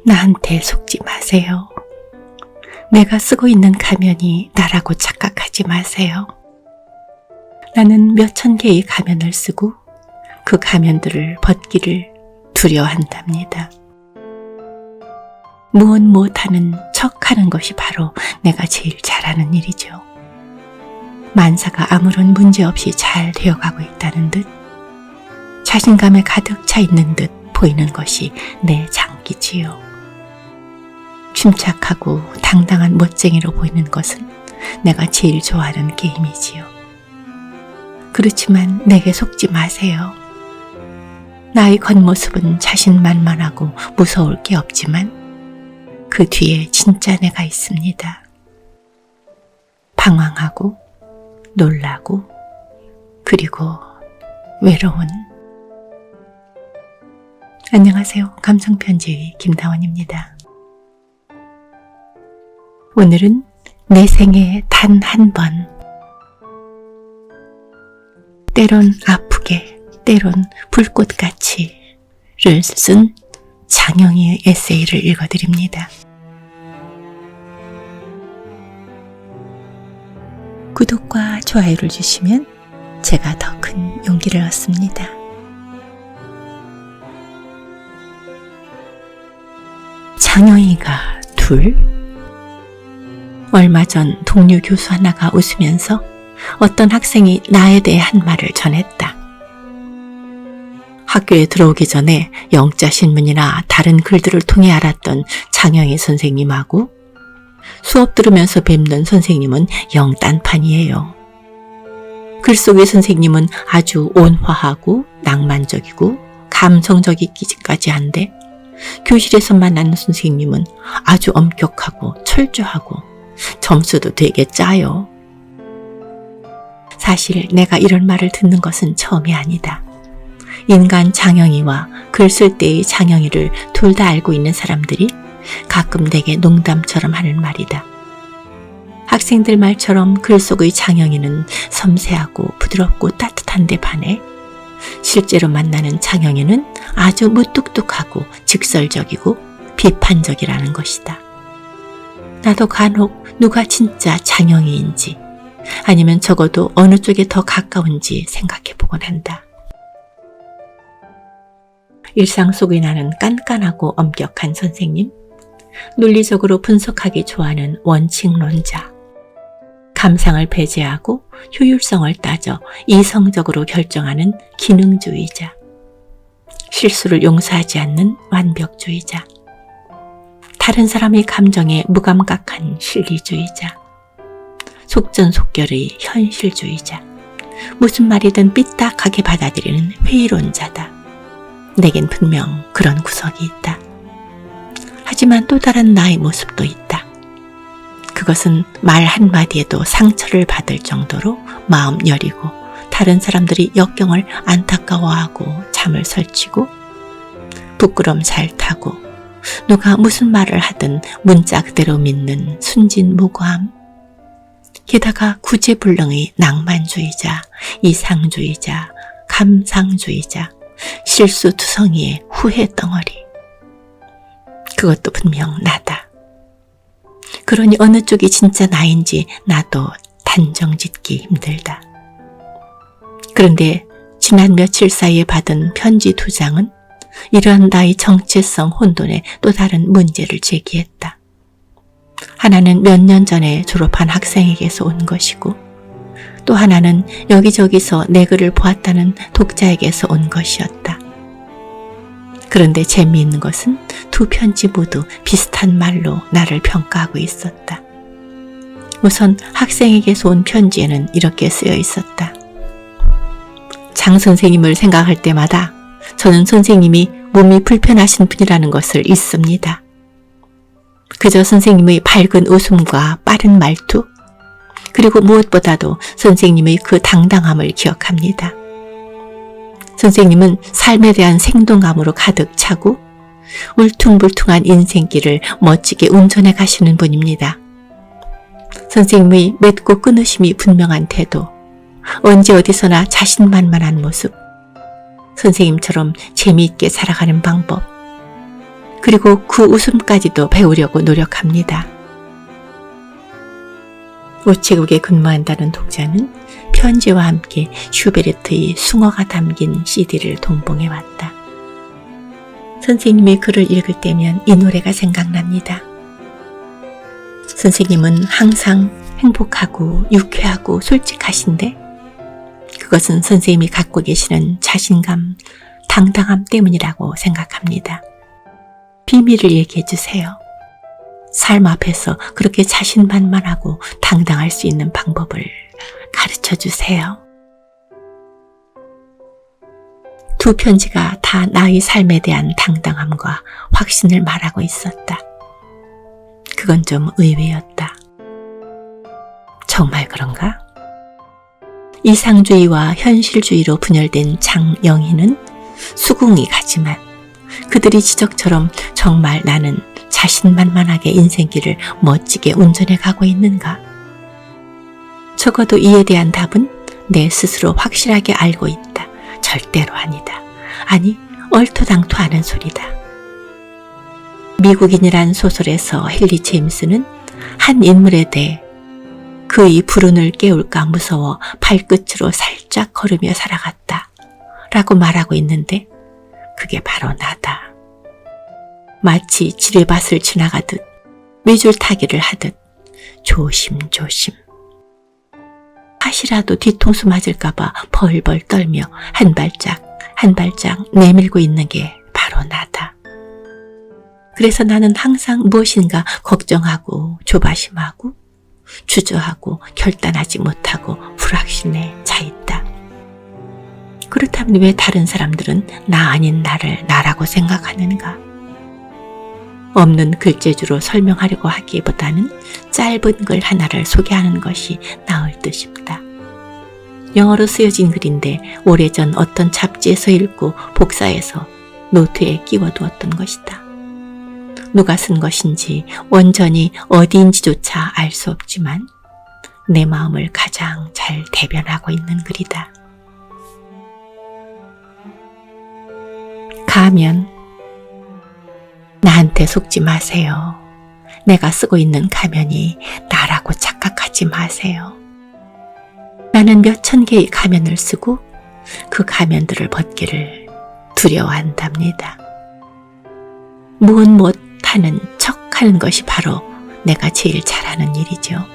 나한테 속지 마세요. 내가 쓰고 있는 가면이 나라고 착각하지 마세요. 나는 몇천 개의 가면을 쓰고 그 가면들을 벗기를 두려워한답니다. 무엇 못하는 척하는 것이 바로 내가 제일 잘하는 일이죠. 만사가 아무런 문제 없이 잘 되어가고 있다는 듯, 자신감에 가득 차 있는 듯 보이는 것이 내 장기지요. 침착하고 당당한 멋쟁이로 보이는 것은 내가 제일 좋아하는 게임이지요. 그렇지만 내게 속지 마세요. 나의 겉모습은 자신만만하고 무서울 게 없지만 그 뒤에 진짜 내가 있습니다. 방황하고 놀라고 그리고 외로운. 안녕하세요. 감성편지의 김다원입니다. 오늘은 내 생에 단 한 번, 때론 아프게 때론 불꽃같이를 쓴 장영희의 에세이를 읽어드립니다. 구독과 좋아요를 주시면 제가 더 큰 용기를 얻습니다. 장영희가 둘? 얼마 전 동료 교수 하나가 웃으면서 어떤 학생이 나에 대해 한 말을 전했다. 학교에 들어오기 전에 영자신문이나 다른 글들을 통해 알았던 장영희 선생님하고 수업 들으면서 뵙는 선생님은 영 딴판이에요. 글 속의 선생님은 아주 온화하고 낭만적이고 감성적이기까지 한데 교실에서 만나는 선생님은 아주 엄격하고 철저하고 점수도 되게 짜요. 사실 내가 이런 말을 듣는 것은 처음이 아니다. 인간 장영희와 글 쓸 때의 장영희를 둘 다 알고 있는 사람들이 가끔 내게 농담처럼 하는 말이다. 학생들 말처럼 글 속의 장영희는 섬세하고 부드럽고 따뜻한데 반해 실제로 만나는 장영희는 아주 무뚝뚝하고 직설적이고 비판적이라는 것이다. 나도 간혹 누가 진짜 장영희인지 아니면 적어도 어느 쪽에 더 가까운지 생각해보곤 한다. 일상 속의 나는 깐깐하고 엄격한 선생님, 논리적으로 분석하기 좋아하는 원칙론자, 감상을 배제하고 효율성을 따져 이성적으로 결정하는 기능주의자, 실수를 용서하지 않는 완벽주의자, 다른 사람의 감정에 무감각한 실리주의자, 속전속결의 현실주의자, 무슨 말이든 삐딱하게 받아들이는 회의론자다. 내겐 분명 그런 구석이 있다. 하지만 또 다른 나의 모습도 있다. 그것은 말 한마디에도 상처를 받을 정도로 마음 여리고 다른 사람들이 역경을 안타까워하고 잠을 설치고 부끄럼 잘 타고 누가 무슨 말을 하든 문자 그대로 믿는 순진무구함, 게다가 구제불능의 낭만주의자, 이상주의자, 감상주의자, 실수투성이의 후회덩어리. 그것도 분명 나다. 그러니 어느 쪽이 진짜 나인지 나도 단정짓기 힘들다. 그런데 지난 며칠 사이에 받은 편지 2장은 이러한 나의 정체성 혼돈에 또 다른 문제를 제기했다. 하나는 몇 년 전에 졸업한 학생에게서 온 것이고 또 하나는 여기저기서 내 글을 보았다는 독자에게서 온 것이었다. 그런데 재미있는 것은 두 편지 모두 비슷한 말로 나를 평가하고 있었다. 우선 학생에게서 온 편지에는 이렇게 쓰여 있었다. 장 선생님을 생각할 때마다 저는 선생님이 몸이 불편하신 분이라는 것을 잊습니다. 그저 선생님의 밝은 웃음과 빠른 말투, 그리고 무엇보다도 선생님의 그 당당함을 기억합니다. 선생님은 삶에 대한 생동감으로 가득 차고 울퉁불퉁한 인생길을 멋지게 운전해 가시는 분입니다. 선생님의 맺고 끊으심이 분명한 태도, 언제 어디서나 자신만만한 모습, 선생님처럼 재미있게 살아가는 방법, 그리고 그 웃음까지도 배우려고 노력합니다. 우체국에 근무한다는 독자는 편지와 함께 슈베르트의 숭어가 담긴 CD를 동봉해 왔다. 선생님이 글을 읽을 때면 이 노래가 생각납니다. 선생님은 항상 행복하고 유쾌하고 솔직하신데 그것은 선생님이 갖고 계시는 자신감, 당당함 때문이라고 생각합니다. 비밀을 얘기해 주세요. 삶 앞에서 그렇게 자신만만하고 당당할 수 있는 방법을 가르쳐 주세요. 두 편지가 다 나의 삶에 대한 당당함과 확신을 말하고 있었다. 그건 좀 의외였다. 정말 그런가? 이상주의와 현실주의로 분열된 장영희는 수긍이 가지만 그들이 지적처럼 정말 나는 자신만만하게 인생길을 멋지게 운전해 가고 있는가? 적어도 이에 대한 답은 내 스스로 확실하게 알고 있다. 절대로 아니다. 아니, 얼토당토하는 소리다. 미국인이란 소설에서 헨리 제임스는 한 인물에 대해 그의 불운을 깨울까 무서워 발끝으로 살짝 걸으며 살아갔다 라고 말하고 있는데 그게 바로 나다. 마치 지뢰밭을 지나가듯 미줄타기를 하듯 조심조심. 혹시라도 뒤통수 맞을까봐 벌벌 떨며 한 발짝 한 발짝 내밀고 있는 게 바로 나다. 그래서 나는 항상 무엇인가 걱정하고 조바심하고 주저하고 결단하지 못하고 불확신에 차 있다. 그렇다면 왜 다른 사람들은 나 아닌 나를 나라고 생각하는가? 없는 글재주로 설명하려고 하기보다는 짧은 글 하나를 소개하는 것이 나을 듯 싶다. 영어로 쓰여진 글인데 오래전 어떤 잡지에서 읽고 복사해서 노트에 끼워두었던 것이다. 누가 쓴 것인지 원전이 어디인지조차 알 수 없지만 내 마음을 가장 잘 대변하고 있는 글이다. 가면 나한테 속지 마세요. 내가 쓰고 있는 가면이 나라고 착각하지 마세요. 나는 몇천 개의 가면을 쓰고 그 가면들을 벗기를 두려워한답니다. 무엇 못하는 척하는 것이 바로 내가 제일 잘하는 일이죠.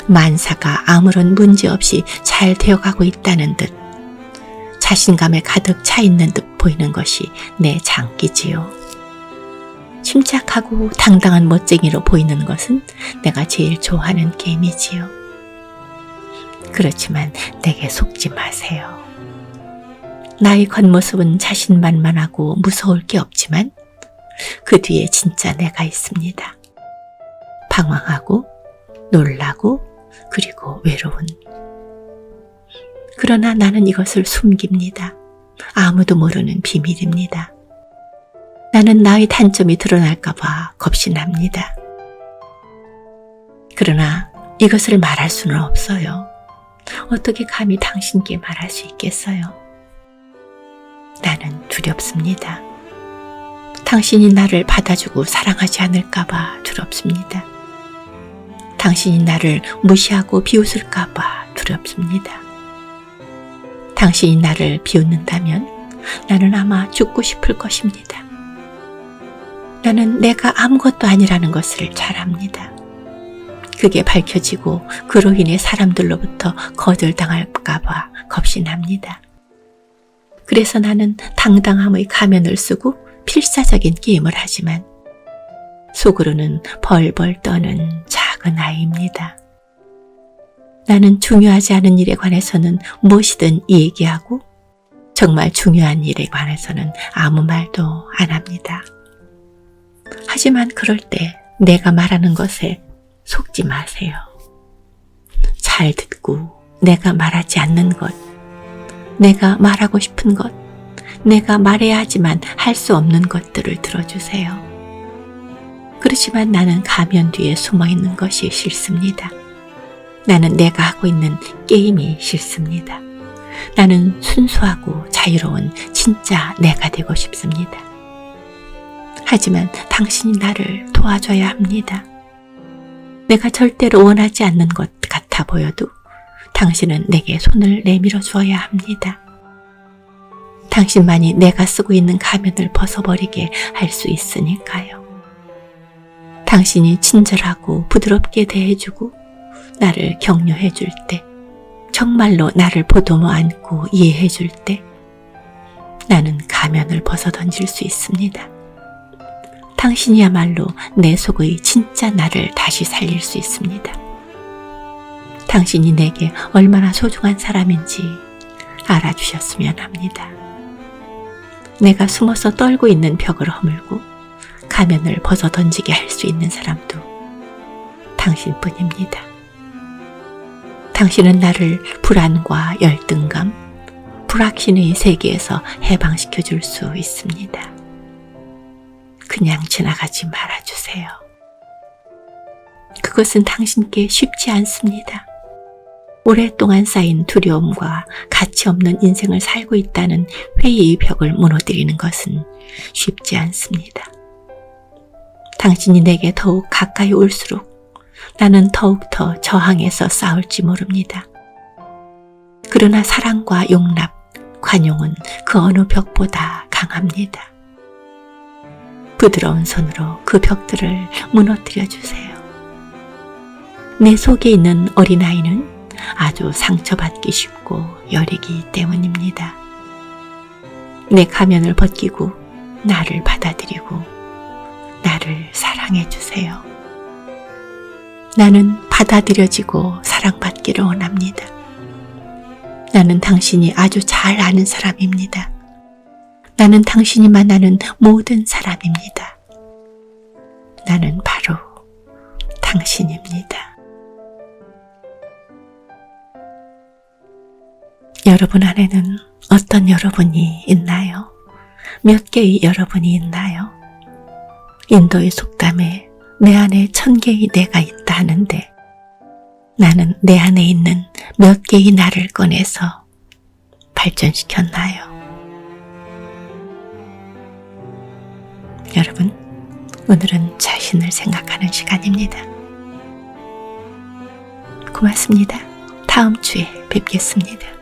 만사가 아무런 문제 없이 잘 되어가고 있다는 듯 자신감에 가득 차 있는 듯 보이는 것이 내 장기지요. 침착하고 당당한 멋쟁이로 보이는 것은 내가 제일 좋아하는 게임이지요. 그렇지만 내게 속지 마세요. 나의 겉모습은 자신만만하고 무서울 게 없지만 그 뒤에 진짜 내가 있습니다. 방황하고 놀라고 그리고 외로운. 그러나 나는 이것을 숨깁니다. 아무도 모르는 비밀입니다. 나는 나의 단점이 드러날까 봐 겁이 납니다. 그러나 이것을 말할 수는 없어요. 어떻게 감히 당신께 말할 수 있겠어요? 나는 두렵습니다. 당신이 나를 받아주고 사랑하지 않을까 봐 두렵습니다. 당신이 나를 무시하고 비웃을까 봐 두렵습니다. 당신이 나를 비웃는다면 나는 아마 죽고 싶을 것입니다. 나는 내가 아무것도 아니라는 것을 잘 압니다. 그게 밝혀지고 그로 인해 사람들로부터 거절당할까 봐 겁이 납니다. 그래서 나는 당당함의 가면을 쓰고 필사적인 게임을 하지만 속으로는 벌벌 떠는 작은 아이입니다. 나는 중요하지 않은 일에 관해서는 무엇이든 얘기하고 정말 중요한 일에 관해서는 아무 말도 안 합니다. 하지만 그럴 때 내가 말하는 것에 속지 마세요. 잘 듣고 내가 말하지 않는 것, 내가 말하고 싶은 것, 내가 말해야 하지만 할 수 없는 것들을 들어주세요. 그렇지만 나는 가면 뒤에 숨어있는 것이 싫습니다. 나는 내가 하고 있는 게임이 싫습니다. 나는 순수하고 자유로운 진짜 내가 되고 싶습니다. 하지만 당신이 나를 도와줘야 합니다. 내가 절대로 원하지 않는 것 같아 보여도 당신은 내게 손을 내밀어 주어야 합니다. 당신만이 내가 쓰고 있는 가면을 벗어버리게 할 수 있으니까요. 당신이 친절하고 부드럽게 대해주고 나를 격려해 줄 때, 정말로 나를 보듬어 안고 이해해 줄 때 나는 가면을 벗어던질 수 있습니다. 당신이야말로 내 속의 진짜 나를 다시 살릴 수 있습니다. 당신이 내게 얼마나 소중한 사람인지 알아주셨으면 합니다. 내가 숨어서 떨고 있는 벽을 허물고 가면을 벗어던지게 할 수 있는 사람도 당신뿐입니다. 당신은 나를 불안과 열등감, 불확신의 세계에서 해방시켜 줄 수 있습니다. 그냥 지나가지 말아주세요. 그것은 당신께 쉽지 않습니다. 오랫동안 쌓인 두려움과 가치 없는 인생을 살고 있다는 회의의 벽을 무너뜨리는 것은 쉽지 않습니다. 당신이 내게 더욱 가까이 올수록 나는 더욱더 저항해서 싸울지 모릅니다. 그러나 사랑과 용납, 관용은 그 어느 벽보다 강합니다. 부드러운 손으로 그 벽들을 무너뜨려 주세요. 내 속에 있는 어린아이는 아주 상처받기 쉽고 여리기 때문입니다. 내 가면을 벗기고 나를 받아들이고 나를 사랑해 주세요. 나는 받아들여지고 사랑받기를 원합니다. 나는 당신이 아주 잘 아는 사람입니다. 나는 당신이 만나는 모든 사람입니다. 나는 바로 당신입니다. 여러분 안에는 어떤 여러분이 있나요? 몇 개의 여러분이 있나요? 인도의 속담에 내 안에 1000개의 내가 있다 하는데 나는 내 안에 있는 몇 개의 나를 꺼내서 발전시켰나요? 여러분, 오늘은 자신을 생각하는 시간입니다. 고맙습니다. 다음 주에 뵙겠습니다.